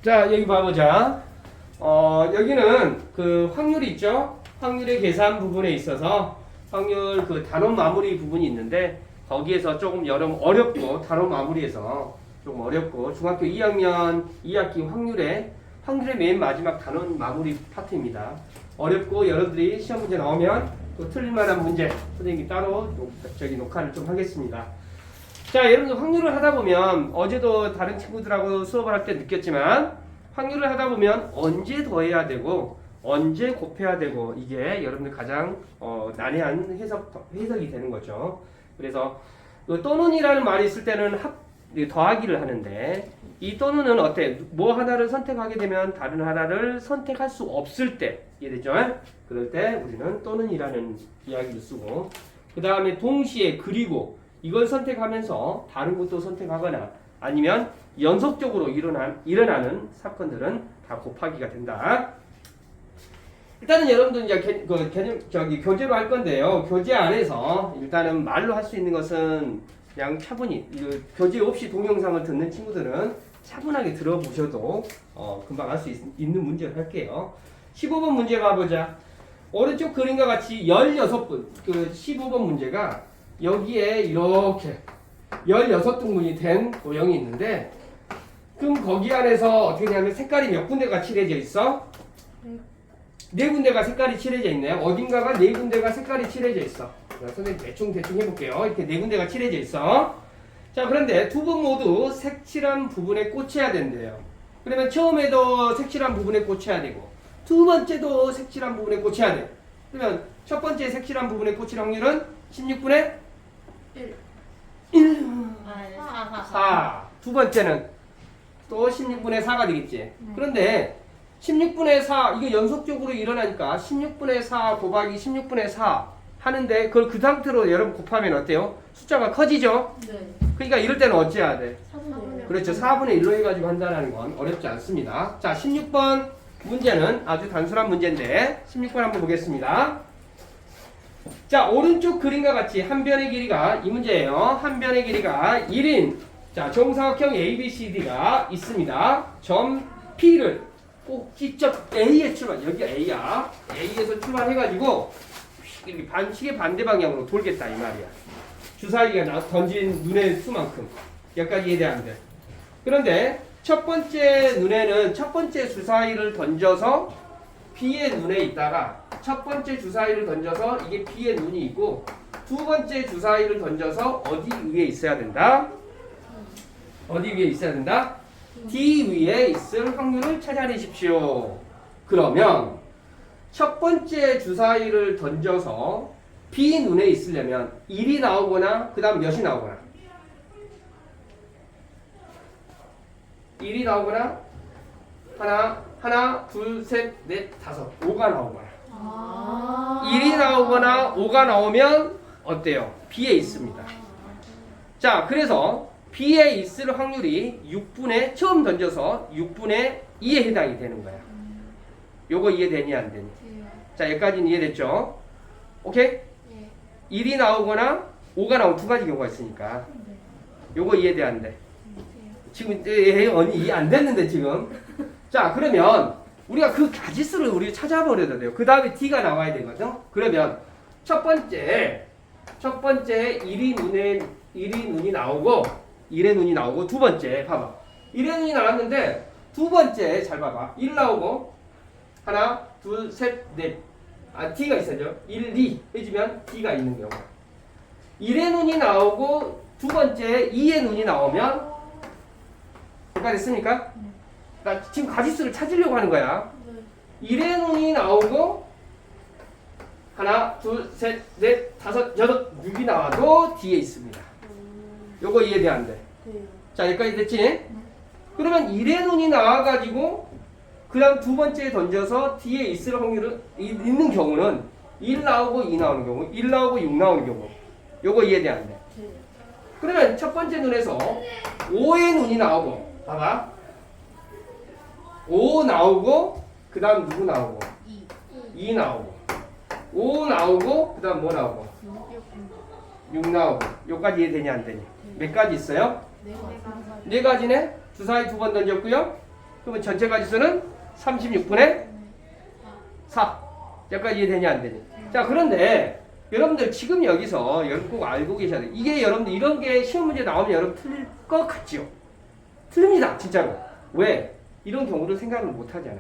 자, 여기 봐보자. 여기는 그 확률이 있죠? 확률의 계산 부분에 있어서 확률 그 단원 마무리 부분이 있는데 거기에서 조금 여름 어렵고 단원 마무리에서 조금 어렵고 중학교 2학년 2학기 확률의 맨 마지막 단원 마무리 파트입니다. 어렵고 여러분들이 시험 문제 나오면 또 틀릴 만한 문제 선생님이 따로 녹화를 좀 하겠습니다. 자, 여러분들 확률을 하다 보면 어제도 다른 친구들하고 수업을 할 때 느꼈지만 확률을 하다 보면 언제 더해야 되고 언제 곱해야 되고 이게 여러분들 가장 난해한 해석이 되는 거죠. 그래서 또는이라는 말이 있을 때는 더하기를 하는데 이 또는은 어때? 뭐 하나를 선택하게 되면 다른 하나를 선택할 수 없을 때 이해되죠? 그럴 때 우리는 또는이라는 이야기를 쓰고 그 다음에 동시에 그리고 이걸 선택하면서 다른 것도 선택하거나 아니면 연속적으로 일어나는 사건들은 다 곱하기가 된다. 일단은 여러분들 이제 교재로 할 건데요. 교재 안에서 일단은 말로 할 수 있는 것은 그냥 차분히 교재 없이 동영상을 듣는 친구들은 차분하게 들어보셔도 금방 할 수 있는 문제를 할게요. 15번 문제 봐보자. 오른쪽 그림과 같이 16분, 15번 문제가 여기에 이렇게 16등분이 된 도형이 있는데 그럼 거기 안에서 어떻게 되냐면 색깔이 몇 군데가 칠해져 있어? 네 군데가 색깔이 칠해져 있네요. 어딘가가 네 군데가 색깔이 칠해져 있어. 자, 선생님 대충 해볼게요. 이렇게 네 군데가 칠해져 있어. 자, 그런데 두 번 모두 색칠한 부분에 꽂혀야 된대요. 그러면 처음에도 색칠한 부분에 꽂혀야 되고 두 번째도 색칠한 부분에 꽂혀야 돼. 그러면 첫 번째 색칠한 부분에 꽂힐 확률은 16분의 1. 4. 두 번째는 또 16분의 4가 되겠지. 그런데 16분의 4 이게 연속적으로 일어나니까 16분의 4 곱하기 16분의 4 하는데 그걸 그 상태로 여러분 곱하면 어때요? 숫자가 커지죠? 네. 그러니까 이럴 때는 어찌해야 돼? 4분의 1. 그렇죠. 4분의 1로 해가지고 한다는 건 어렵지 않습니다. 자, 16번 문제는 아주 단순한 문제인데 16번 한번 보겠습니다. 자, 오른쪽 그림과 같이 한 변의 길이가 이 문제예요. 한 변의 길이가 1인 자, 정사각형 ABCD가 있습니다. 점 P를 꼭지점 A에 출발. 여기 A야. A에서 출발해가지고 이렇게 시계 반대 방향으로 돌겠다 이 말이야. 주사위가 던진 눈의 수만큼. 여기까지 이해돼야 돼. 그런데 첫 번째 눈에는 첫 번째 주사위를 던져서 B의 눈에 있다가 첫 번째 주사위를 던져서 이게 B의 눈이 있고 두 번째 주사위를 던져서 어디 위에 있어야 된다? 어디 위에 있어야 된다? D 위에 있을 확률을 찾아내십시오. 그러면 첫 번째 주사위를 던져서 B 눈에 있으려면 1이 나오거나 그 다음 몇이 나오거나 1이 나오거나 하나, 둘, 셋, 넷, 다섯, 5가 나오거나 1이 나오거나 5가 나오면 어때요? B에 있습니다. 자, 그래서 B에 있을 확률이 6분의 처음 던져서 6분의 2에 해당이 되는 거야. 요거 이해되니 안 되니? 자, 여기까지는 이해됐죠? 오케이? 네. 1이 나오거나 5가 나오는 두 가지 경우가 있으니까 요거 이해돼 안 돼? 지금 언니 이해 안 됐는데 지금. 자, 그러면 우리가 그 가지수를 우리 찾아버려야 돼요. 그 다음에 D가 나와야 되거든. 그러면 첫 번째 1이 눈이 나오고 1의 눈이 나오고 두 번째 봐봐. 1의 눈이 나왔는데 두 번째 잘 봐봐. 1 나오고 하나, 둘, 셋, 넷. D가 있어야죠. 1, 2 해주면 D가 있는 경우. 1의 눈이 나오고 두 번째 2의 눈이 나오면 여기까지 됐습니까? 나 지금 가지수를 찾으려고 하는 거야. 1의 눈이 나오고 하나, 둘, 셋, 넷, 다섯, 여섯, 6이 나와도 D에 있습니다. 요거 이해돼 안 돼? 자, 여기까지 됐지? 그러면 1의 눈이 나와가지고 그 다음 두 번째 던져서 D에 있을 확률은 있는 경우는 1 나오고 2 나오는 경우 1 나오고 6 나오는 경우 요거 이해돼 안 돼? 그러면 첫 번째 눈에서 5의 눈이 나오고 봐봐 5 나오고 그 다음 누구 나오고 2 나오고 5 나오고 그 다음 뭐 나오고 6 나오고 요까지 이해되냐 안 되냐? 몇 가지 있어요? 네 가지네. 주사위 두 번 던졌고요. 그러면 전체 가지수는 36분의 4. 여기까지 이해되냐 안 되니? 자, 그런데 여러분들 지금 여기서 여러분 꼭 알고 계셔야 돼요. 이게 여러분들 이런 게 시험 문제 나오면 여러분 틀릴 것 같지요? 틀립니다. 진짜로. 왜? 이런 경우를 생각을 못 하잖아.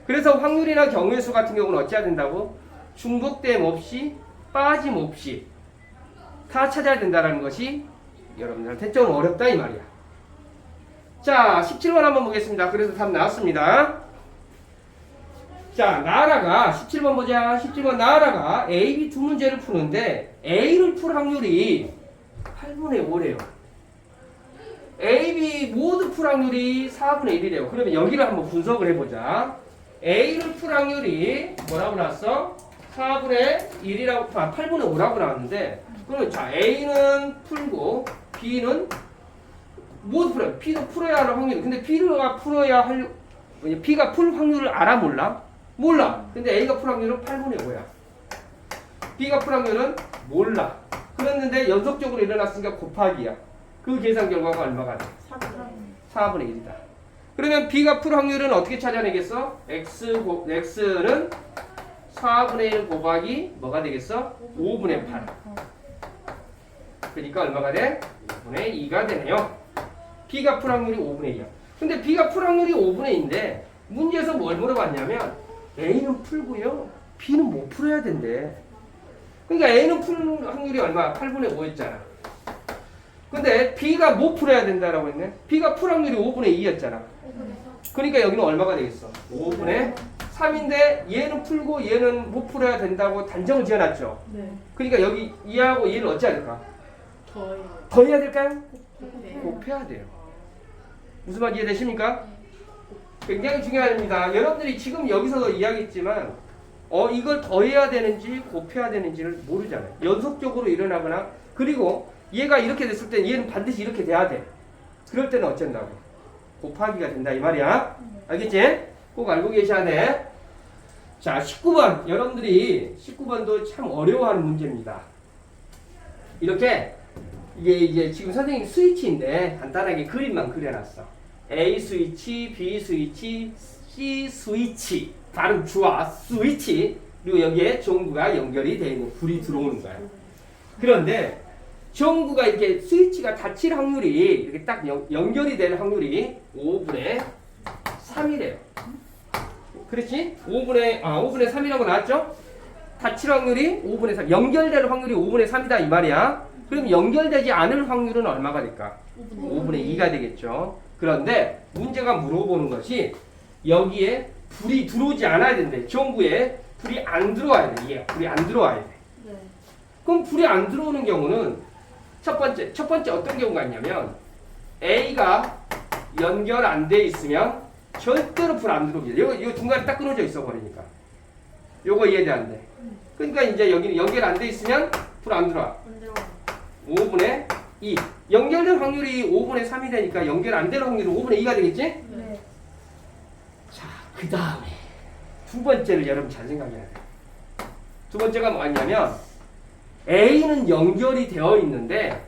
그래서 확률이나 경우의 수 같은 경우는 어찌해야 된다고? 중복됨 없이 빠짐 없이 다 찾아야 된다는 것이 여러분들한테 좀 어렵다 이 말이야. 자, 17번 한번 보겠습니다. 그래서 답 나왔습니다. 자, 나라가 17번 보자. 17번 나라가 A, B 두 문제를 푸는데 A를 풀 확률이 8분의 5래요. A, B 모두 풀 확률이 4분의 1이래요. 그러면 여기를 한번 분석을 해보자. A를 풀 확률이 뭐라고 나왔어? 4분의 1이라고, 8분의 5라고 나왔는데, 그러면 자, A는 풀고, B는 모두 풀어요. B도 풀어야 할 확률이. 근데 B가 풀어야 할, B가 풀 확률을 알아, 몰라? 몰라. 근데 A가 풀 확률은 8분의 5야. B가 풀 확률은 몰라. 그랬는데 연속적으로 일어났으니까 곱하기야. 그 계산 결과가 얼마가 돼? 4분의 1이다. 그러면 B가 풀 확률은 어떻게 찾아내겠어? X는 4분의 1 곱하기 뭐가 되겠어? 5분의 8. 그러니까 얼마가 돼? 5분의 2가 되네요. B가 풀 확률이 5분의 2야. 근데 B가 풀 확률이 5분의 2인데 문제에서 뭘 물어봤냐면 A는 풀고요. B는 못 풀어야 된대. 그러니까 A는 풀 확률이 얼마? 8분의 5였잖아. 근데 B가 못 풀어야 된다라고 했네. B가 풀 확률이 5분의 2였잖아. 그러니까 여기는 얼마가 되겠어? 5분의 3인데 얘는 풀고 얘는 못 풀어야 된다고 단정을 지어놨죠. 네. 그러니까 여기 2하고 2를 어찌해야 될까? 더해요. 더 해야 될까요? 네. 곱해야 돼요. 무슨 말 이해되십니까? 굉장히 중요합니다. 여러분들이 지금 여기서도 이야기했지만 이걸 더해야 되는지 곱해야 되는지를 모르잖아요. 연속적으로 일어나거나 그리고 얘가 이렇게 됐을 때 얘는 반드시 이렇게 돼야 돼. 그럴 때는 어쩐다고? 곱하기가 된다 이 말이야. 알겠지? 꼭 알고 계셔야 돼. 자, 19번. 여러분들이 19번도 참 어려워하는 문제입니다. 이렇게 이게 지금 선생님 스위치인데 간단하게 그림만 그려놨어. A 스위치, B 스위치, C 스위치. 발음 좋아. 스위치. 그리고 여기에 전구가 연결이 되어 있는 불이 들어오는 거야. 그런데 전구가 이렇게 스위치가 닫힐 확률이 이렇게 딱 연결이 되는 확률이 5분의 3이래요. 그렇지? 5분의 3이라고 나왔죠? 닫힐 확률이 5분의 3. 연결될 확률이 5분의 3이다 이 말이야. 그럼 연결되지 않을 확률은 얼마가 될까? 5분의 2가 되겠죠. 그런데 문제가 물어보는 것이 여기에 불이 들어오지 않아야 된대. 전구에 불이 안 들어와야 돼. 이게 불이 안 들어와야 돼. 네. 그럼 불이 안 들어오는 경우는 첫 번째 어떤 경우가 있냐면 A가 연결 안 돼 있으면 절대로 불 안 들어오게 돼. 이거 중간에 딱 끊어져 있어 버리니까. 요거 이해돼 안 돼? 그러니까 이제 여기는 연결 안 돼 있으면 불 안 들어와. 5분의 2. 연결된 확률이 5분의 3이 되니까 연결 안 되는 확률은 5분의 2가 되겠지? 네. 자, 그 다음에 두 번째를 여러분 잘 생각해야 돼. 두 번째가 뭐냐면 A는 연결이 되어 있는데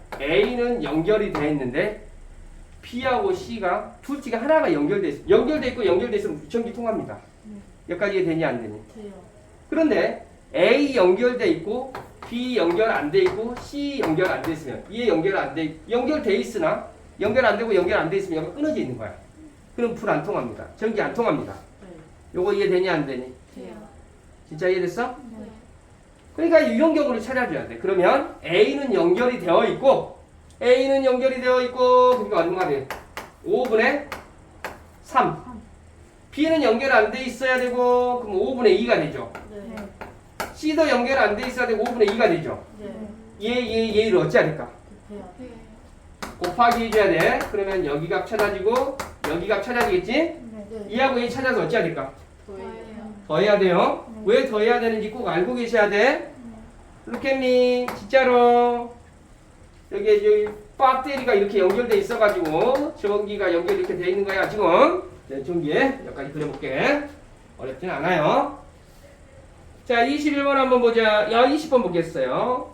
B하고 C가 둘 중에 하나가 연결돼 있어. 연결돼 있고 연결돼 있으면 전기 통합니다. 여기까지 되니 안 되니? 돼요. 그런데 A 연결돼 있고 B 연결 안 돼 있고 C 연결 안 돼 있으면 얘 연결돼 있으나 연결 안 되고 연결 안 돼 있으면 여기가 끊어져 있는 거야. 그럼 불 안 통합니다. 전기 안 통합니다. 네. 요거 이해되니 안 되니? 돼요. 진짜 이해됐어? 네. 그러니까 이런 경우를 찾아줘야 돼. 그러면 A는 연결이 되어 있고 그러니까 얼마가 돼? 5분의 3. B는 연결 안 돼 있어야 되고 그럼 5분의 2가 되죠. 네. C도 연결 안 돼 있어야 되고 5분의 2가 되죠. 네. 얘를 어찌해야 될까? 돼요. 곱하기 해줘야 돼. 그러면 여기 값 찾아지고 여기 값 찾아지겠지? 네. 얘하고 얘 찾아서 어찌해야 될까? 더해요. 더해야 돼요. 왜 더해야 되는지 꼭 알고 계셔야 돼. 루켓미 진짜로 여기 배터리가 이렇게 연결돼 있어가지고 전기가 연결 이렇게 돼 있는 거야 지금. 네, 전기에 여기까지 그려볼게. 어렵진 않아요. 자, 21번 한번 보자. 20번 보겠어요.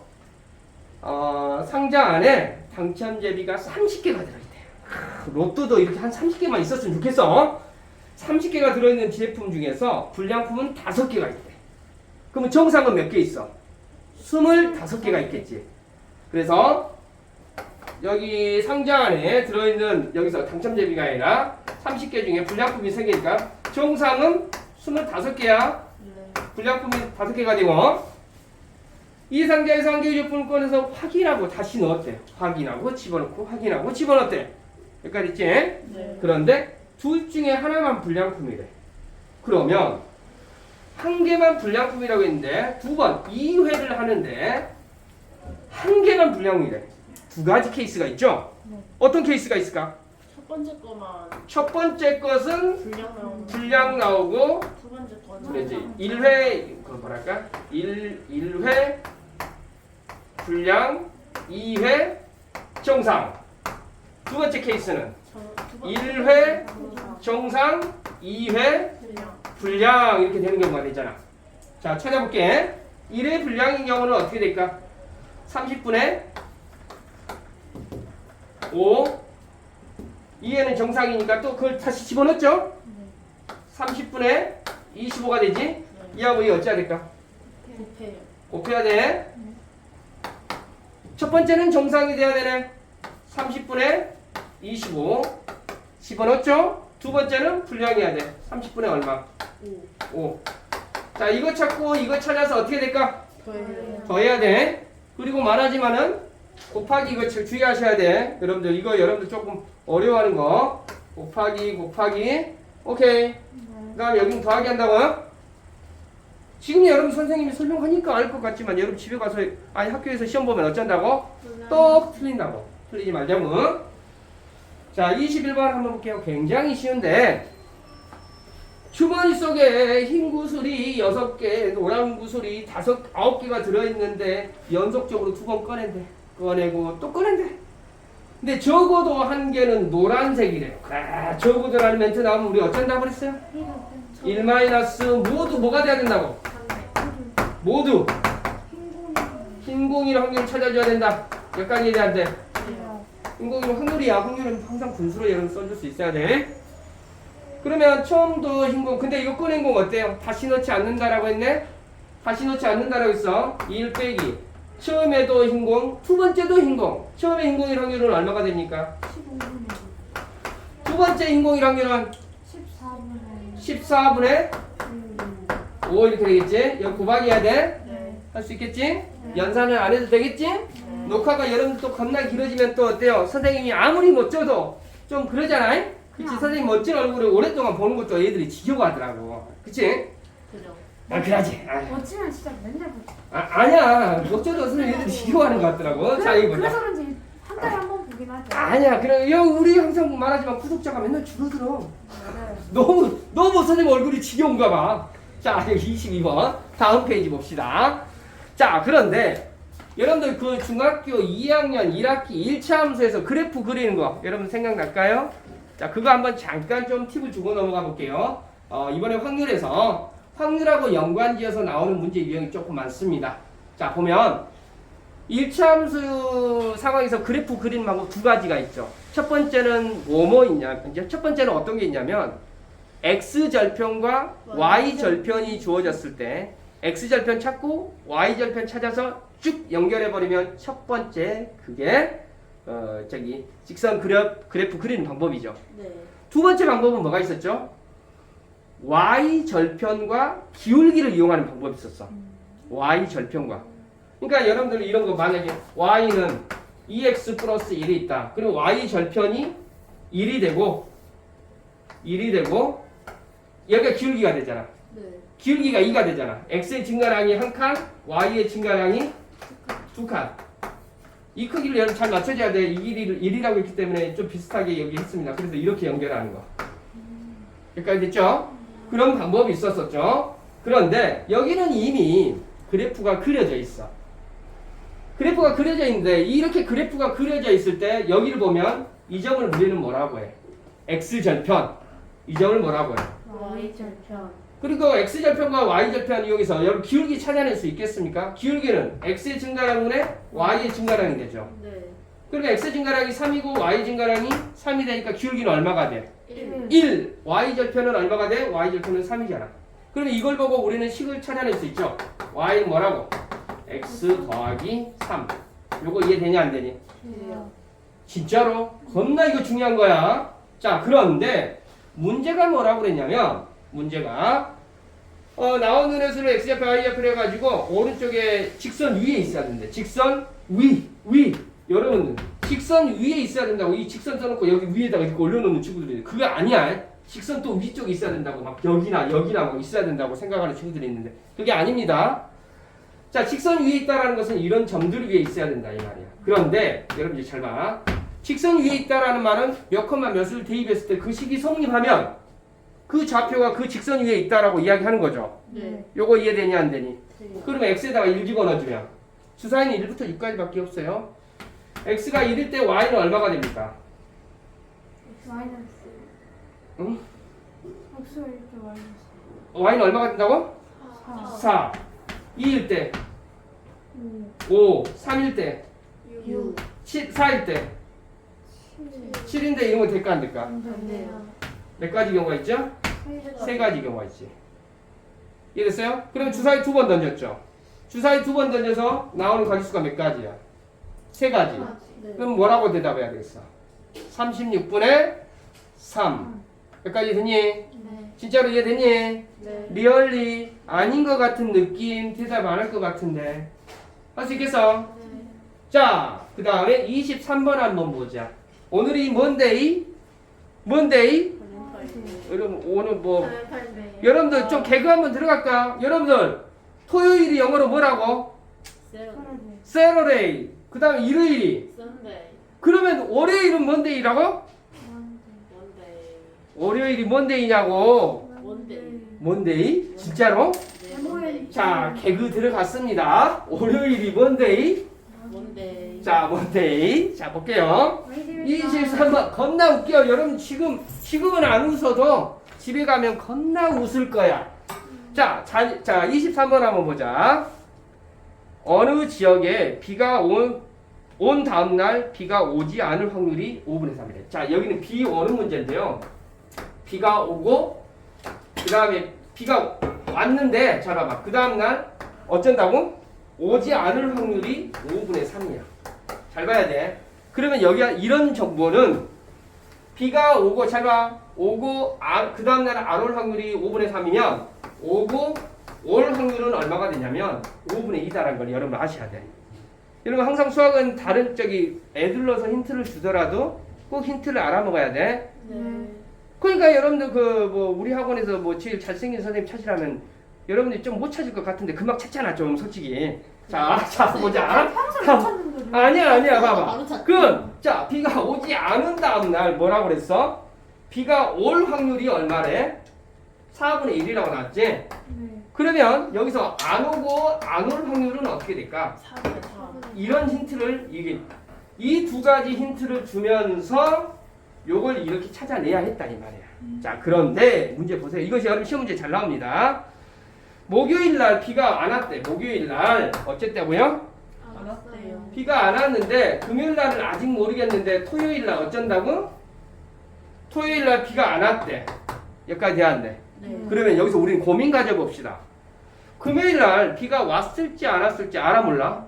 상자 안에 당첨제비가 30개가 들어있대요. 로또도 이렇게 한 30개만 있었으면 좋겠어. 30개가 들어있는 제품 중에서 불량품은 5개가 있대. 그러면 정상은 몇 개 있어? 25개가 있겠지. 그래서 여기 상자 안에 들어있는 여기서 당첨 제비가 아니라 30개 중에 불량품이 3개니까 정상은 25개야. 네. 불량품이 5개가 되고 이 상자에서 한 개의 제품을 꺼내서 확인하고 다시 넣었대. 확인하고 집어넣고 확인하고 집어넣었대. 여기까지 있지? 네. 그런데 둘 중에 하나만 불량품이래. 그러면 한 개만 불량품이라고 했는데 두 번 2회를 하는데 한 개만 불량이래. 두 가지 케이스가 있죠? 네. 어떤 케이스가 있을까? 첫 번째 거만 첫 번째 것은 불량 나오고 불량 나오고 두 번째 거는 그래지 1회 그 뭐랄까? 1회 불량 2회 정상. 두 번째 케이스는 두 번째 1회 거는 정상 2회 불량. 불량 이렇게 되는 경우가 되잖아. 자 찾아볼게. 1회 불량인 경우는 어떻게 될까? 30분에 5 2회는 정상이니까 또 그걸 다시 집어넣었죠? 네. 30분에 25가 되지? 이하고 이 어찌해야 될까? 곱해요. 곱해야 돼. 첫 번째는 정상이 돼야 되네. 30분에 25 집어넣었죠? 두 번째는 불량해야 돼. 30분에 얼마? 5. 5. 자 이거 찾고 이거 찾아서 어떻게 될까? 더해요. 더해야 돼. 그리고 말하지만은 곱하기 이거 주의하셔야 돼. 여러분들 이거 여러분들 조금 어려워하는 거. 곱하기 오케이. 그 다음에 여기는 더하기 한다고요? 지금 여러분 선생님이 설명하니까 알 것 같지만 여러분 집에 가서 아니 학교에서 시험 보면 어쩐다고? 똑 틀린다고. 틀리지 말자고. 자 21번 한번 볼게요. 굉장히 쉬운데 주머니 속에 흰 구슬이 6개, 노란 구슬이 9개가 들어있는데 연속적으로 2번 꺼낸대. 꺼내고 또 꺼낸대. 근데 적어도 한 개는 노란색이래요. 아, 적어도라는 멘트 나오면 우리 어쩐다고 그랬어요? 1 마이너스 모두 뭐가 돼야 된다고? 모두 흰 공일 확률 찾아줘야 된다. 몇 가지 돼야 돼? 흰 공일 확률이야. 확률은 항상 분수로 여러분 써줄 수 있어야 돼. 그러면 처음도 흰공 근데 이거 꺼낸 공 어때요? 다시 넣지 않는다라고 했네? 다시 넣지 않는다라고 했어. 1 빼기 처음에도 흰공 두 번째도 흰공 처음에 흰공일 확률은 얼마가 됩니까? 15분의 두 번째 흰공일 확률은 14분의 5 이렇게 되겠지? 이거 곱하기 해야 돼? 네. 할 수 있겠지? 연산을 안 해도 되겠지? 녹화가 여러분들 또 겁나 길어지면 또 어때요? 선생님이 아무리 멋져도 좀 그러잖아요? 그치? 선생님 멋진 얼굴을 오랫동안 보는 것도 애들이 지겨워하더라고. 그치? 그죠. 아 그러지. 아, 멋지면 진짜 맨날 보지. 아니야. 멋져도 선생님 애들이 지겨워하는 것 같더라고. 자 이거 보자. 그래서 그런지 한 달에 한 번 보긴 하죠. 아니야. 그래. 야, 우리 항상 말하지만 구독자가 맨날 줄어들어. 맞아요. 너무 선생님 얼굴이 지겨운가 봐. 자, 22번. 다음 페이지 봅시다. 자, 그런데 여러분들 그 중학교 2학년 1학기 1차 함수에서 그래프 그리는 거 여러분 생각날까요? 자, 그거 한번 잠깐 좀 팁을 주고 넘어가 볼게요. 이번에 확률에서 확률하고 연관지어서 나오는 문제 유형이 조금 많습니다. 자, 보면 1차 함수 상황에서 그래프 그리는 방법 두 가지가 있죠. 첫 번째는 뭐뭐 있냐? 이제 첫 번째는 어떤 게 있냐면 x 절편과 y 절편이 주어졌을 때 x 절편 찾고 y 절편 찾아서 쭉 연결해 버리면 첫 번째 그게 직선 그래프 그리는 방법이죠. 네. 두 번째 방법은 뭐가 있었죠? y 절편과 기울기를 이용하는 방법이 있었어. y 절편과. 그러니까 여러분들 이런 거 만약에 y는 2x 플러스 1이 있다. 그리고 y 절편이 1이 되고 여기가 기울기가 되잖아. 네. 기울기가 2가 되잖아. x의 증가량이 한 칸, y의 증가량이 두 칸. 이 크기를 여러분 잘 맞춰줘야 돼. 이 길이를 1이라고 했기 때문에 좀 비슷하게 여기 했습니다. 그래서 이렇게 연결하는 거. 여기까지 됐죠? 그런 방법이 있었었죠. 그런데 여기는 이미 그래프가 그려져 있어. 그래프가 그려져 있는데 이렇게 그래프가 그려져 있을 때 여기를 보면 이 점을 우리는 뭐라고 해? x절편. 이 점을 뭐라고 해? Y절편. 그리고 x절편과 y절편 이용해서 여러분 기울기 찾아낼 수 있겠습니까? 기울기는 x의 증가량분의 y의 증가량이 되죠. 네. 그러면 x 증가량이 3이고 y 증가량이 3이 되니까 기울기는 얼마가 돼? 1. 1. y 절편은 얼마가 돼? y 절편은 3이잖아. 그러면 이걸 보고 우리는 식을 찾아낼 수 있죠. y는 뭐라고? x 더하기 3. 요거 이해되냐 안 되니? 돼요. 진짜로? 겁나 이거 중요한 거야. 자, 그런데 문제가 뭐라고 그랬냐면 문제가 나오는 횟수를 x좌표 y좌표 해가지고 오른쪽에 직선 위에 있어야 된대. 직선 위. 여러분 직선 위에 있어야 된다고. 이 직선 써놓고 여기 위에다가 이렇게 올려놓는 친구들이 그게 아니야. 직선 또 위쪽에 있어야 된다고. 막 여기나 막 있어야 된다고 생각하는 친구들이 있는데 그게 아닙니다. 자, 직선 위에 있다라는 것은 이런 점들 위에 있어야 된다 이 말이야. 그런데 여러분 이제 잘 봐. 직선 위에 있다라는 말은 몇 컴마 몇을 대입했을 때 그 식이 성립하면 그 좌표가 그 직선 위에 있다라고 이야기하는 거죠. 네. 요거 이해되냐 안 되니? 돼요. 그러면 x에다가 1 집어넣어주면 주사위는 1부터 6까지밖에 없어요. x가 1일 때 y는 얼마가 됩니까? 마이너스. 응? x 이렇게 마이너스. y는 얼마가 된다고? 4. 4. 2일 때 5. 5. 3일 때 6. 4일 때 7. 7인데 이런 거 될까 안 될까? 안 돼요. 몇 가지 경우가 있죠? 3. 세 가지 경우가 있지. 이해됐어요? 그러면 주사위 2번 던졌죠? 주사위 2번 던져서 나오는 가지수가 몇 가지야? 세 가지. 네. 그럼 뭐라고 대답해야 되겠어? 36분의 3. 몇 가지 됐니? 네. 진짜로 이해됐니? 네. 리얼리 아닌 것 같은 느낌 대답 안 할 것 같은데 할 수 있겠어? 네. 자, 그 다음에 23번 한번 보자. 오늘이 뭔데이? 뭔데이? 여러분 오늘 뭐 여러분들 좀 개그 한번 들어갈까? 여러분들 토요일이 영어로 뭐라고? 세러데이. 그 다음에 일요일이. Sunday. 그러면 월요일은 뭔데이라고? Monday. 월요일이 뭔데이냐고? Monday. 뭔데이? 진짜로? 네. Monday. 자, 개그 들어갔습니다. 월요일이 뭔데이? Monday. 자, 뭔데이? 자, 볼게요. 23번 겁나 웃겨. 여러분 지금은 안 웃어도 집에 가면 겁나 웃을 거야. 자, 23번 한번 보자. 어느 지역에 비가 온 다음날 비가 오지 않을 확률이 5분의 3이래. 자, 여기는 비 오는 문제인데요. 비가 오고 그 다음에 비가 왔는데 잘 봐봐. 그 다음날 어쩐다고? 오지 않을 확률이 5분의 3이야. 잘 봐야 돼. 그러면 여기 이런 정보는 비가 오고 잘 봐. 오고 그 다음날 안 올 확률이 5분의 3이면 오고 올 확률은 얼마가 되냐면 5분의 2다라는 걸 여러분 아셔야 돼. 여러분 항상 수학은 다른 애들러서 힌트를 주더라도 꼭 힌트를 알아먹어야 돼. 네. 그러니까 여러분들 우리 학원에서 제일 잘생긴 선생님 찾으라면 여러분들이 좀 못 찾을 것 같은데 금방 찾잖아 좀 솔직히. 자 보자. 평소에 찾는 거죠. 아니야 봐봐. 바로 찾- 그럼 자 비가 오지 않은 다음 날 뭐라고 그랬어? 비가 올 확률이 얼마래? 4분의 1이라고 나왔지? 네. 그러면 여기서 안 오고 안 올 확률은 어떻게 될까? 4분의 3. 이런 힌트를 이 두 가지 힌트를 주면서 요걸 이렇게 찾아내야 했다 이 말이야. 자, 그런데 문제 보세요. 이것이 여러분 시험 문제 잘 나옵니다. 목요일 날 비가 안 왔대. 목요일 날 어쨌다고요? 알았어요. 비가 안 왔는데 금요일 날은 아직 모르겠는데 토요일 날 어쩐다고? 토요일 날 비가 안 왔대. 여기까지 돼야한대. 네. 그러면 여기서 우리는 고민 가져봅시다. 금요일 날 비가 왔을지 안 왔을지 알아 몰라?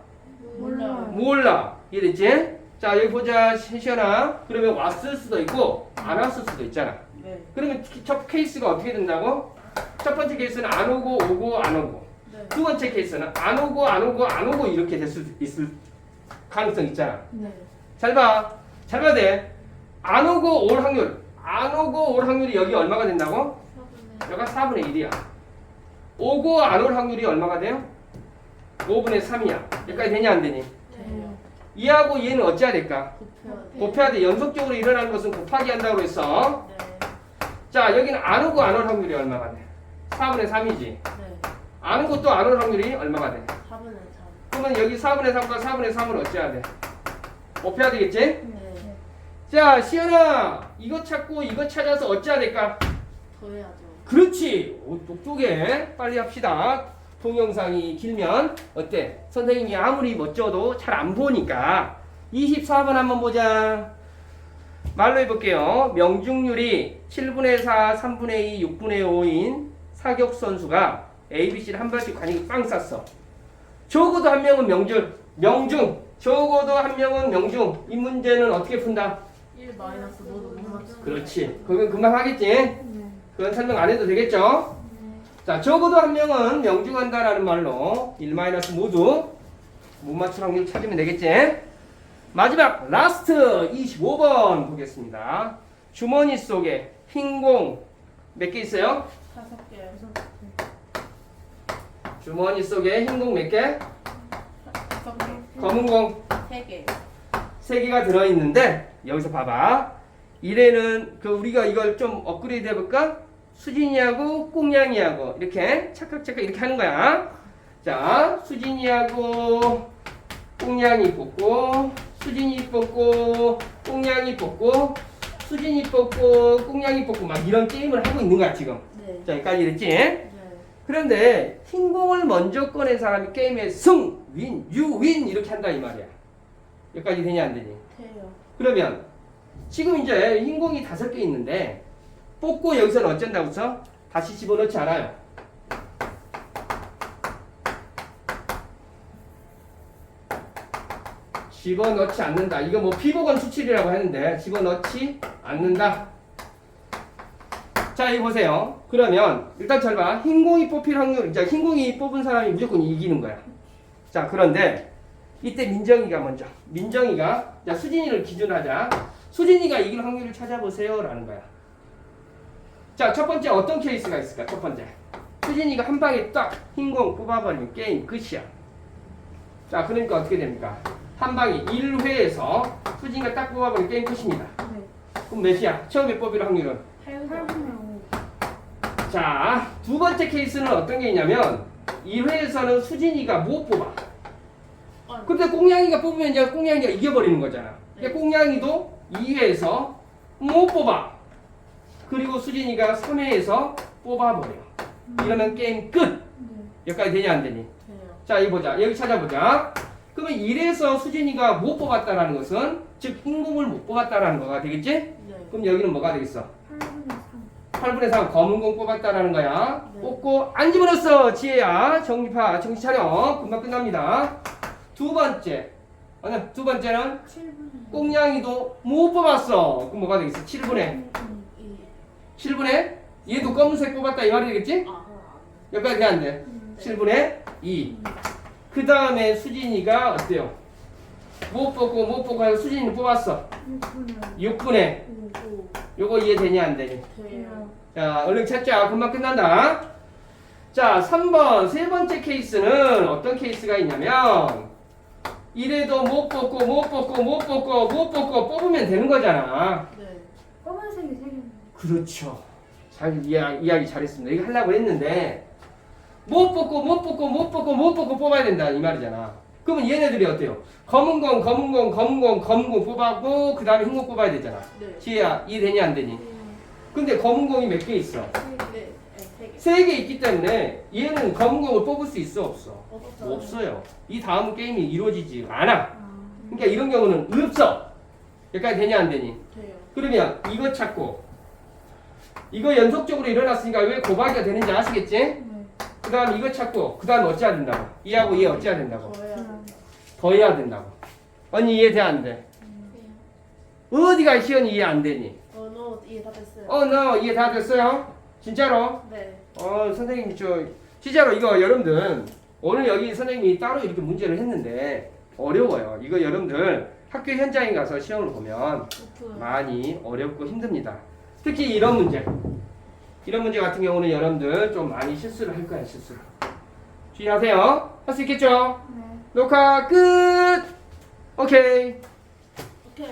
몰라요. 몰라. 이해됐지? 자, 여기 보자, 시연아. 그러면 왔을 수도 있고 안 왔을 수도 있잖아. 네. 그러면 첫 케이스가 어떻게 된다고? 첫 번째 케이스는 안 오고 안 오고. 네. 두 번째 케이스는 안 오고 이렇게 될 수 있을 가능성 있잖아. 네. 잘 봐. 잘 봐야 돼. 안 오고 올 확률이 여기 얼마가 된다고? 4분의 여기가 4분의 1이야. 오고 안 올 확률이 얼마가 돼요? 5분의 3이야. 여기까지 되냐 안 되니? 돼요. 이하고 얘는 어찌해야 될까? 곱해야 돼. 곱해야 돼. 연속적으로 일어나는 것은 곱하기 한다고 했어. 네. 자, 여기는 안 오고 안 올 확률이 얼마가 돼? 4분의 3이지. 네. 안 오고 또 안 올 확률이 얼마가 돼? 4분의 3. 그러면 여기 4분의 3과 4분의 3을 어찌해야 돼? 곱해야 되겠지? 네. 자, 시연아, 이거 찾고 이거 찾아서 어찌해야 될까? 더해야죠. 그렇지. 오, 똑똑해. 빨리 합시다. 동영상이 길면 어때? 선생님이 아무리 멋져도 잘 안 보니까 24번 한번 보자. 말로 해볼게요. 명중률이 7분의 4, 3분의 2, 6분의 5인 사격 선수가 ABC를 한 발씩 관이 빵 쐈어. 적어도 한 명은 명중. 적어도 한 명은 명중. 이 문제는 어떻게 푼다? 1 마이너스 모두 못 맞추. 그렇지. 그건 금방 하겠지? 네. 그건 설명 안 해도 되겠죠? 자, 적어도 한 명은 명중한다라는 말로 1 마이너스 모두 못 맞출 확률 찾으면 되겠지? 마지막 라스트 25번 보겠습니다. 주머니 속에 흰 공 몇 개 있어요? 5개. 주머니 속에 흰 공 몇 개? 5개. 검은 공 3개. 3개가 들어있는데 여기서 봐봐. 이래는 그 우리가 이걸 좀 업그레이드 해볼까? 수진이하고 꽁냥이하고 이렇게 착각착각 이렇게 하는 거야. 자, 수진이하고 꽁냥이 뽑고 수진이 뽑고 꽁냥이 뽑고 수진이 뽑고 꽁냥이 뽑고 막 이런 게임을 하고 있는 거야 지금. 네. 자, 여기까지 이랬지? 네. 그런데 흰 공을 먼저 꺼낸 사람이 게임의 승, 윈, 유, 윈 이렇게 한다 이 말이야. 여기까지 되냐 안 되니? 돼요. 그러면 지금 이제 흰 공이 5개 있는데 뽑고 여기서는 어쩐다고 써? 다시 집어넣지 않아요. 집어넣지 않는다. 이거 뭐 피보건 수칙이라고 하는데 집어넣지 않는다. 자, 이거 보세요. 그러면 일단 잘 봐. 흰 공이 뽑힐 확률, 자, 흰 공이 뽑은 사람이 무조건 이기는 거야. 자, 그런데 이때 민정이가 먼저. 민정이가 자, 수진이를 기준으로 하자. 수진이가 이길 확률을 찾아보세요 라는 거야. 자, 첫 번째 어떤 케이스가 있을까? 첫 번째. 수진이가 한 방에 딱 흰 공 뽑아버리면 게임 끝이야. 자, 그러니까 어떻게 됩니까? 한 방에 1회에서 수진이가 딱 뽑아버리면 게임 끝입니다. 네. 그럼 몇이야? 처음에 뽑힐 확률은? 8분의 5. 자, 두 번째 케이스는 어떤 게 있냐면 2회에서는 수진이가 못 뽑아. 근데 꽁냥이가 뽑으면 이제 꽁냥이가 이겨버리는 거잖아. 근데 꽁냥이도 2회에서 못 뽑아. 그리고 수진이가 3회에서 뽑아버려. 이러면 게임 끝! 네. 여기까지 되냐 안 되니? 돼요. 자, 이거 보자. 여기 찾아보자. 그러면 1에서 수진이가 못 뽑았다라는 것은 즉 흰공을 못 뽑았다라는 거가 되겠지? 네. 그럼 여기는 뭐가 되겠어? 8분의 3. 8분의 3 검은 공 뽑았다라는 거야. 네. 뽑고 안 집어넣었어. 지혜야. 정립하. 정신 차려. 금방 끝납니다. 두 번째. 아니, 두 번째는 7분의 꽁냥이도 못 뽑았어. 그럼 뭐가 되겠어? 7분의 2. 7분의 얘도 검은색 뽑았다 이 말이 되겠지? 아, 여기까지 돼야 안 돼. 7분의 2. 그 다음에 수진이가 어때요? 못 뽑고 해서 수진이는 뽑았어. 6분의 6분의 5. 요거 이해되냐 안 되니? 돼요. 자, 얼른 찾자. 금방 끝난다. 자, 3번 세 번째 케이스는 어떤 케이스가 있냐면 이래도 못 뽑고 뽑으면 되는 거잖아. 네. 검은색이 3개. 그렇죠. 잘 이야기 잘했습니다. 이거 하려고 했는데 못 뽑고 뽑아야 된다 이 말이잖아. 그러면 얘네들이 어때요? 검은 공 뽑았고 그 다음에 흰 공 뽑아야 되잖아. 네. 지혜야 이해되냐 안 되니? 근데 검은 공이 몇 개 있어? 네. 3개. 3개 있기 때문에 얘는 검은 공을 뽑을 수 있어 없어? 없어요. 없어요. 이 다음 게임이 이루어지지 않아. 아. 그러니까 이런 경우는 없어. 여기까지 되냐 안 되니? 돼요. 그러면 이거 찾고 이거 연속적으로 일어났으니까 왜 곱하기가 되는지 아시겠지? 네. 그 다음 이거 찾고 그 다음 어찌해야 된다고? 얘하고 얘 어찌해야 된다고? 더해야 돼요. 더해야 된다고. 언니 이해돼 안 돼? 어디가 시연이 이해 안 되니? 너 이해 다 됐어요. 너 이해 다 됐어요? 진짜로? 네. 선생님이 진짜로 이거 여러분들 오늘 여기 선생님이 따로 이렇게 문제를 했는데 어려워요. 이거 여러분들 학교 현장에 가서 시험을 보면 오픈. 많이 어렵고 힘듭니다. 특히 이런 문제 같은 경우는 여러분들 좀 많이 실수를 할 거야. 실수를 주의하세요. 할 수 있겠죠? 네. 녹화 끝. 오케이. 오케이.